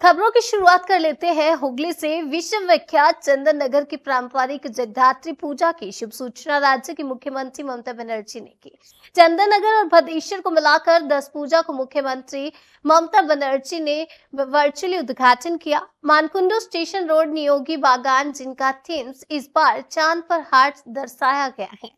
खबरों की शुरुआत कर लेते हैं हुगली से। विश्व विख्यात चंदन नगर की पारंपरिक जगधात्री पूजा की शुभ सूचना राज्य की मुख्यमंत्री ममता बनर्जी ने की। चंदन नगर और भदेश्वर को मिलाकर 10 पूजा को मुख्यमंत्री ममता बनर्जी ने वर्चुअली उद्घाटन किया। मानकुंडू स्टेशन रोड नियोगी बागान, जिनका थीम्स इस बार चांद पर हार्ट दर्शाया गया है।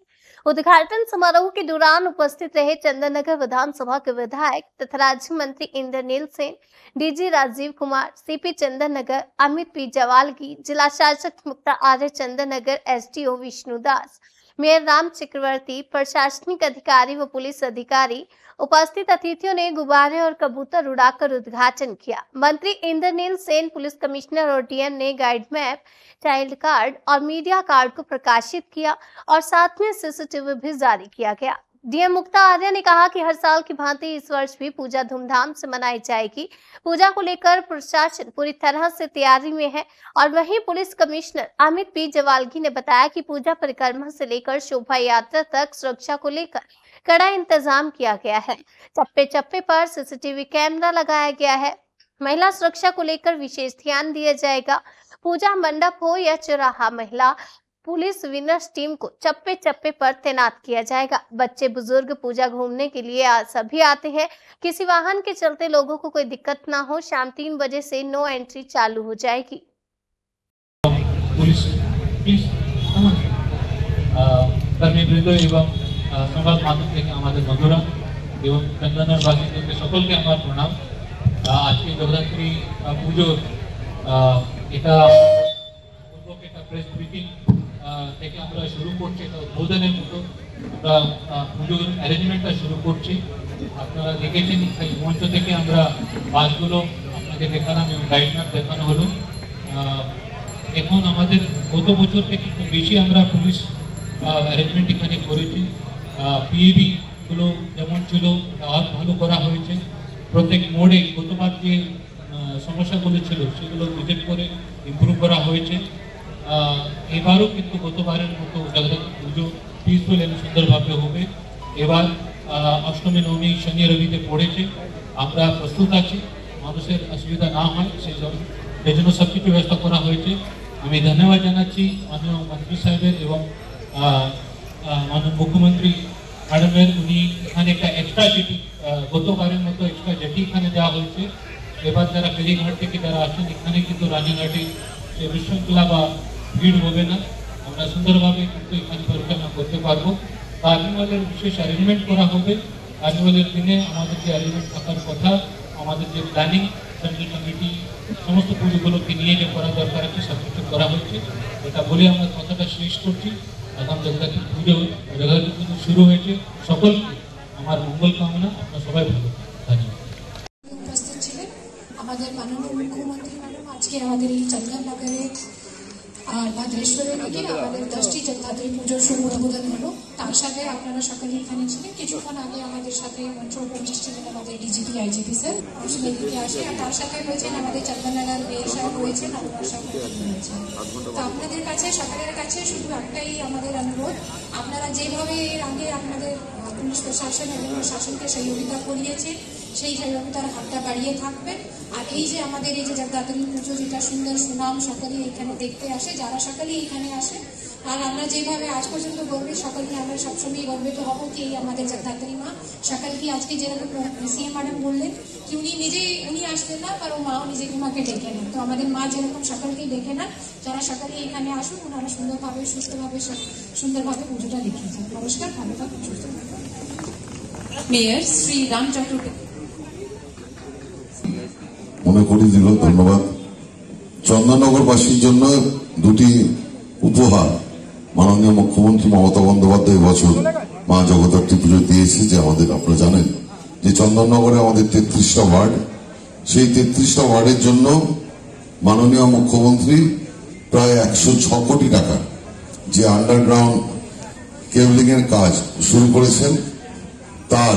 उद्घाटन समारोह के दौरान उपस्थित रहे चंदन नगर विधानसभा के विधायक तथा राज्य मंत्री Indranil Sen, DG Rajiv Kumar, CP Chandan Nagar Amit P जवालगी, जिला शासक मुक्ता आर्य चंदन नगर, एसडीओ विष्णुदास, मेयर राम चक्रवर्ती, प्रशासनिक अधिकारी व पुलिस अधिकारी। उपस्थित अतिथियों ने गुब्बारे और कबूतर उड़ाकर उद्घाटन किया। मंत्री इंद्रनील सेन, पुलिस कमिश्नर और डीएम ने गाइड मैप, चाइल्ड कार्ड और मीडिया कार्ड को प्रकाशित किया और साथ में सीसीटीवी भी जारी किया गया। डीएम मुक्ता आर्य ने कहा कि हर साल की भांति इस वर्ष भी पूजा धूमधाम से मनाई जाएगी। पूजा को लेकर प्रशासन पूरी तरह से तैयारी में है। और वहीं पुलिस कमिश्नर अमित पी जवालगी ने बताया कि पूजा परिक्रमा से लेकर शोभा यात्रा तक सुरक्षा को लेकर कड़ा इंतजाम किया गया है। चप्पे चप्पे पर सीसीटीवी कैमरा लगाया गया है। महिला सुरक्षा को लेकर विशेष ध्यान दिया जाएगा। पूजा मंडप हो या चौराहा, महिला पुलिस विनर्स टीम को चप्पे चप्पे पर तैनात किया जाएगा। बच्चे बुजुर्ग पूजा घूमने के लिए सभी आते हैं। किसी वाहन के चलते लोगों को कोई दिक्कत ना हो। शाम 3 बजे से नो एंट्री चालू हो जाएगी। সংবাদ মাধ্যম থেকে আমাদের বন্ধুরা এবং চন্দনের বাসিন্দাদের সকলকে আমার প্রণাম। আজকে জগদ্ধাত্রী পুজোর এটা প্রেস ব্রিফিং থেকে আমরা শুরু করছি। এটা উদ্বোধনের মতো আমরা পুজোর অ্যারেঞ্জমেন্টটা শুরু করছি। আপনারা দেখেছেন এই মঞ্চ থেকে আমরা বাসগুলো আপনাকে দেখালাম এবং গাইড ম্যাপ দেখানো হলো। এখন আমাদের গত বছর থেকে একটু বেশি আমরা পুলিশ অ্যারেঞ্জমেন্ট এখানে করেছি। পিএবি গুলো যেমন ছিল আর ভালো করা হয়েছে। প্রত্যেক মোড়ে গতবার যে সমস্যাগুলো ছিল সেগুলো ভিজিট করে ইমপ্রুভ করা হয়েছে। এবারও কিন্তু গতবারের মতো জগদ্ধাত্রী পুজো পিসফুল এবং সুন্দরভাবে হবে। এবার অষ্টমী, নবমী, শনি, রবিতে পড়েছে। আমরা প্রস্তুত আছি, মানুষের অসুবিধা না হয় সেই জন্য সব কিছু ব্যবস্থা করা হয়েছে। আমি ধন্যবাদ জানাচ্ছি মাননীয় মন্ত্রী সাহেবের এবং মাননীয় মুখ্যমন্ত্রী ম্যাডামের। উনি এখানে একটা এক্সট্রা জেটি, গতবারের মতো এক্সট্রা জেটি এখানে দেওয়া হয়েছে। এবার যারা ফেরিঘাট থেকে যারা আসেন এখানে কিন্তু রানীঘাটে সে বিশৃঙ্খলা বা ভিড় হবে না। আমরা সুন্দরভাবে কিন্তু এখানে পরিচালনা করতে পারবো। কার্নিভালের বিশেষ অ্যারেঞ্জমেন্ট করা হবে। কার্নিভালের দিনে আমাদের যে অ্যারেঞ্জমেন্ট থাকার কথা, আমাদের যে প্ল্যানিং সেন্ট্রাল কমিটি সমস্ত পুজোগুলোকে নিয়ে যে করা দরকার আছে সব কিছু করা হচ্ছে। এটা বলে আমার কথাটা শেষ করছি। এখন জগদ্ধাত্রী পুজো শুরু হয়েছে। সকলকে আমার মঙ্গল কামনা। আপনারা সবাই ভালো থাকবেন। উপস্থিত ছিলেন আমাদের মাননীয় মুখ্যমন্ত্রী ম্যাডাম। আজকে আমাদের এই চন্দন নগরে আর ভদ্রেশ্বরের দিকে আমাদের 10টি জগদ্ধাত্রী পুজোর শুভ উদ্বোধন হলো। তার সাথে আপনারা সকলে এখানে ছিলেন। কিছুক্ষণ আগে আমাদের সাথে মঞ্চ উপস্থিত ছিলেন আমাদের ডিজিপি, আইজিপি স্যার, দিকে আসে। আর তার সাথে রয়েছেন আমাদের চন্দননগর মেয়র সাহেব রয়েছেন, আপনার সাহেব রয়েছেন। তো আপনাদের কাছে, সকলের কাছে শুধু একটাই আমাদের অনুরোধ, আপনারা যেভাবে এর আগে আপনাদের পুলিশ প্রশাসন এবং প্রশাসনকে সহযোগিতা করিয়েছে সেই সহযোগিতার হাতটা বাড়িয়ে থাকবেন। আর এই যে আমাদের এই যে জগদ্ধাত্রী পুজো, যেটা সুন্দর সুনাম, সকলেই এখানে দেখতে আসে, যারা সকলেই এখানে আসে। আর আমরা যেভাবে আজ পর্যন্ত গর্বিত, সকলকে আমরা সবসময় গর্বিত হব কি এই আমাদের জগদ্ধাত্রী মা সকলকে আজকে যেরকম সিএম ম্যাডাম বললেন কি উনি আসতেন না, কারণ মাও নিজেকে মাকে ডেকে নেন। তো আমাদের মা যেরকম সকলকেই ডেকে নেন, যারা সকলেই এখানে আসুন, ওনারা সুন্দরভাবে সুস্থভাবে সুন্দরভাবে পুজোটা দেখিয়েছেন। নমস্কার, ভালো থাকুন, সুস্থ থাকুন। মেয়র শ্রী রাম চক্রবর্তী। মনে করি দিল ধন্যবাদ। চন্দননগরবাসীর জন্য দুটি উপহার মাননীয় মুখ্যমন্ত্রী মমতা বন্দ্যোপাধ্যায় বছর মা জগদ্ধাত্রী পুজো দিয়েছে। যে আমাদের, আপনারা জানেন যে চন্দননগরে আমাদের 33টা ওয়ার্ড, সেই 33টা ওয়ার্ডের জন্য মাননীয় মুখ্যমন্ত্রী প্রায় 106 কোটি টাকা যে আন্ডারগ্রাউন্ড কেবলিং এর কাজ শুরু করেছেন, তার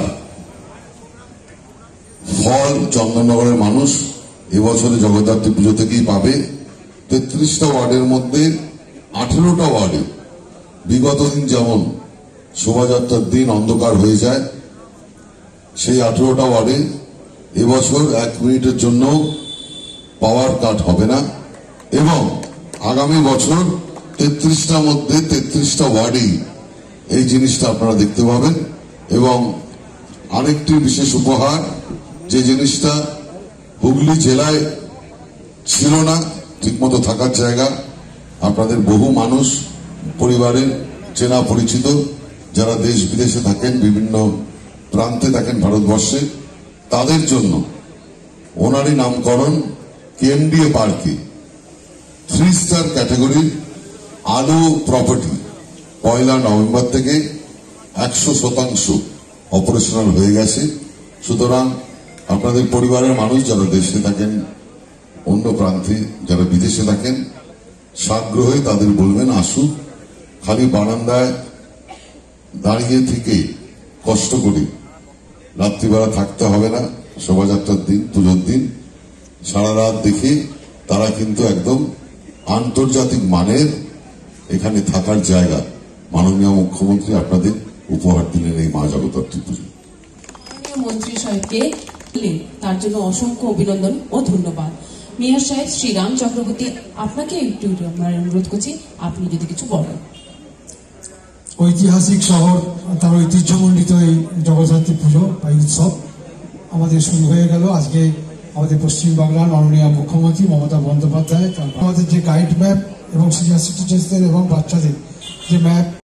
ফল চন্দননগরের মানুষ এবছরে জগদ্ধাত্রী পুজো থেকেই পাবে। 33টা ওয়ার্ডের মধ্যে 18টা ওয়ার্ডে বিগত দিন যেমন শোভাযাত্রার দিন অন্ধকার হয়ে যায়, সেই 18টা ওয়ার্ডে এবছর 1 মিনিটের জন্য পাওয়ার কাট হবে না এবং আগামী বছর 33টার মধ্যে 33টা ওয়ার্ডেই এই জিনিসটা আপনারা দেখতে পাবেন। এবং আরেকটি বিশেষ উপহার, যে জিনিসটা হুগলি জেলায় ছিল না ঠিকমতো থাকার জায়গা, আপনাদের বহু মানুষ পরিবারের চেনা পরিচিত যারা দেশ বিদেশে থাকেন, বিভিন্ন প্রান্তে থাকেন ভারতবর্ষে, তাদের জন্য ওনারই নামকরণ কেএমডিএ পার্কে 3 স্টার ক্যাটাগরির আলো প্রপার্টি 1 নভেম্বর থেকে 100% অপারেশনাল হয়ে গেছে। সুতরাং আপনাদের পরিবারের মানুষ যারা দেশে থাকেন, অন্য প্রান্তে যারা বিদেশে থাকেন, সাগ্রহে তাদের বলবেন আসুক। খালি বারান্দায় দাঁড়িয়ে থেকে কষ্ট করে রাত্রিবেলা থাকতে হবে না। শোভাযাত্রার দিন, পুজোর দিন সারা রাত দেখে তারা কিন্তু একদম আন্তর্জাতিক মানের এখানে থাকার জায়গা মাননীয় মুখ্যমন্ত্রী আপনাদের উপহার দিলেন এই মা জগদ্ধাত্রী পুজো। মন্ত্রী সাহেবকে তার জন্য অসংখ্য অভিনন্দন ও ধন্যবাদ। মেয়র সাহেব শ্রীরাম চক্রবর্তী, আপনাকে একটু আমরা অনুরোধ করছি, আপনি যদি কিছু বলেন। ঐতিহাসিক শহর, তার ঐতিহ্যমণ্ডিত এই জগদ্ধাত্রী পুজো বা উৎসব আমাদের শুরু হয়ে গেল। আজকে আমাদের পশ্চিমবাংলার মাননীয় মুখ্যমন্ত্রী মমতা বন্দ্যোপাধ্যায় আমাদের যে গাইড ম্যাপ এবং সিনিয়র সিটিজেনদের এবং বাচ্চাদের যে ম্যাপ